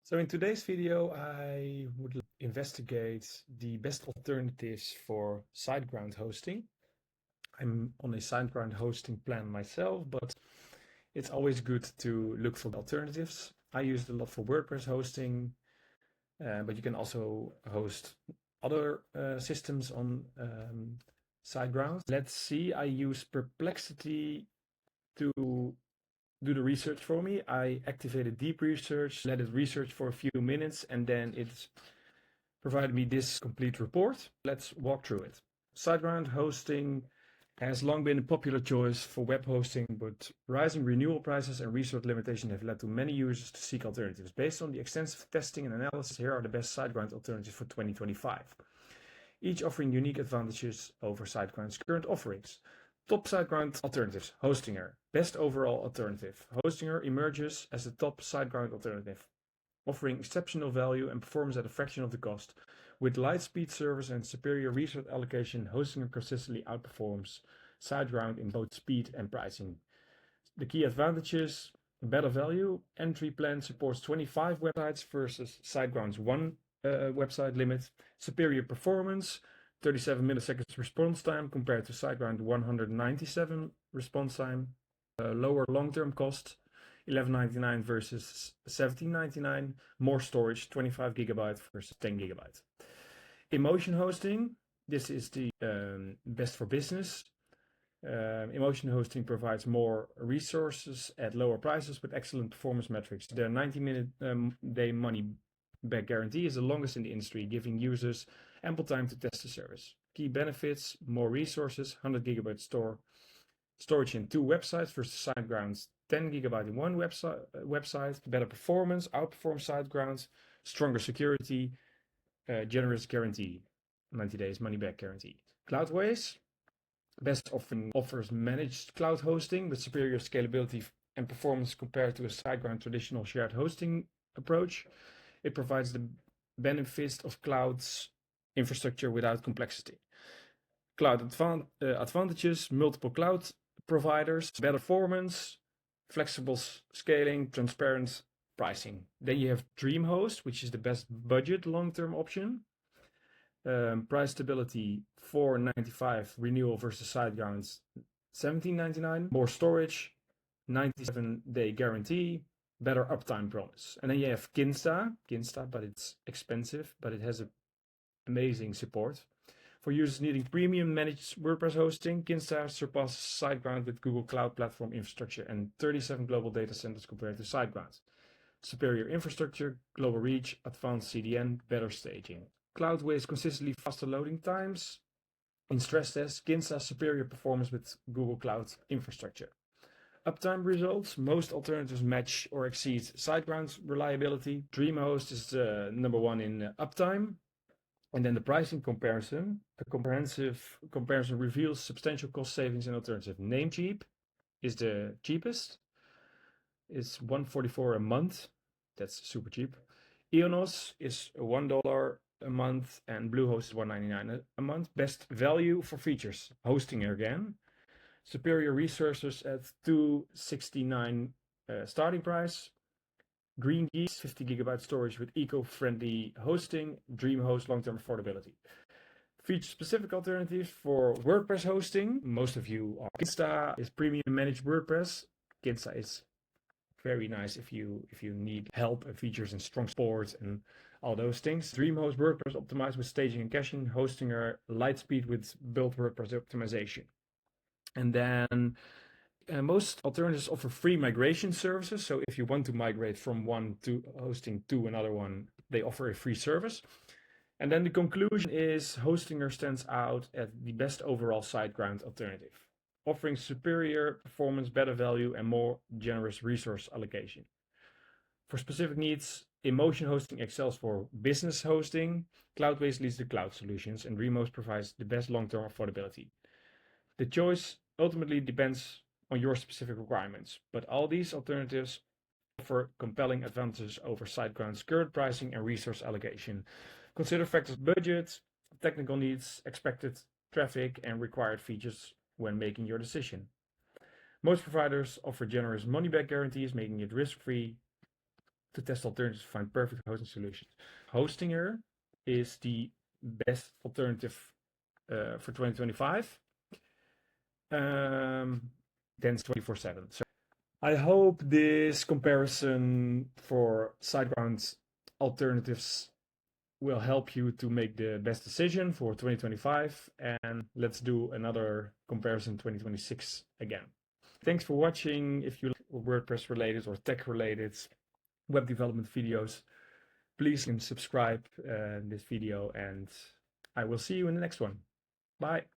So in today's video, I would investigate the best alternatives for SiteGround hosting. I'm on a SiteGround hosting plan myself, but it's always good to look for alternatives. I use it a lot for WordPress hosting, but you can also host other systems on SiteGround. Let's see, I use Perplexity to do the research for me. I activated deep research, let it research for a few minutes, and then it provided me this complete report. Let's walk through it. SiteGround hosting has long been a popular choice for web hosting, but rising renewal prices and resource limitation have led to many users to seek alternatives. Based on the extensive testing and analysis, here are the best SiteGround alternatives for 2025, each offering unique advantages over SiteGround's current offerings. Top SiteGround alternatives. Hostinger, best overall alternative. Hostinger emerges as the top SiteGround alternative, offering exceptional value and performance at a fraction of the cost. With light speed service and superior resource allocation, Hostinger consistently outperforms SiteGround in both speed and pricing. The key advantages: better value. Entry plan supports 25 websites versus SiteGround's one website limit. Superior performance. 37 milliseconds response time compared to SiteGround 197 response time. Lower long-term cost, $11.99 versus $17.99. More storage, 25 gigabyte versus 10 gigabyte. InMotion Hosting, this is the best for business. InMotion Hosting provides more resources at lower prices with excellent performance metrics. Their 90-minute day money back guarantee is the longest in the industry, giving users ample time to test the service. Key benefits: more resources, 100 gigabyte storage in 2 websites versus SiteGround's 10 gigabyte in 1 website. Better performance, outperforms SiteGround. Stronger security, generous guarantee, 90 days money back guarantee. Cloudways, best offers managed cloud hosting with superior scalability and performance compared to a SiteGround traditional shared hosting approach. It provides the benefits of cloud's infrastructure without complexity. Cloud advantages: multiple cloud providers, better performance, flexible scaling, transparent pricing. Then you have DreamHost, which is the best budget long-term option. Price stability, $4.95 renewal versus SiteGround's $17.99. More storage, 97-day guarantee, better uptime promise. And then you have Kinsta, but it's expensive, but it has amazing support. For users needing premium managed WordPress hosting, Kinsta surpasses SiteGround with Google Cloud Platform infrastructure and 37 global data centers compared to SiteGround. Superior infrastructure, global reach, advanced CDN, better staging. Cloudways consistently faster loading times. In stress tests, Kinsta superior performance with Google Cloud infrastructure. Uptime results: most alternatives match or exceed SiteGround's reliability. DreamHost is number 1 in uptime. And then the pricing comparison. A comprehensive comparison reveals substantial cost savings in alternative. Namecheap is the cheapest. It's $144 a month. That's super cheap. Ionos is $1 a month, and Bluehost is $1.99 a month. Best value for features: Hostinger again. Superior resources at $269 starting price. Green Geese, 50 gigabyte storage with eco-friendly hosting. DreamHost, long-term affordability. Feature-specific alternatives for WordPress hosting: most of you are. Kinsta is premium managed WordPress. Kinsta is very nice if you need help and features and strong support and all those things. DreamHost, WordPress optimized with staging and caching. Hostinger, light speed with built WordPress optimization. And then most alternatives offer free migration services. So if you want to migrate from one to hosting to another one, they offer a free service. And then the conclusion is Hostinger stands out as the best overall SiteGround alternative, offering superior performance, better value, and more generous resource allocation. For specific needs, InMotion Hosting excels for business hosting. Cloudways leads the cloud solutions, and DreamHost provides the best long-term affordability. The choice ultimately depends on your specific requirements, but all these alternatives offer compelling advantages over SiteGround's current pricing and resource allocation. Consider factors: budget, technical needs, expected traffic, and required features when making your decision. Most providers offer generous money-back guarantees, making it risk-free. to test alternatives to find perfect hosting solutions. Hostinger is the best alternative for 2025. Then it's 24/7. So I hope this comparison for SiteGround alternatives will help you to make the best decision for 2025, and let's do another comparison 2026 again. Thanks for watching. If you like WordPress related or tech related web development videos, please subscribe this video, and I will see you in the next one. Bye.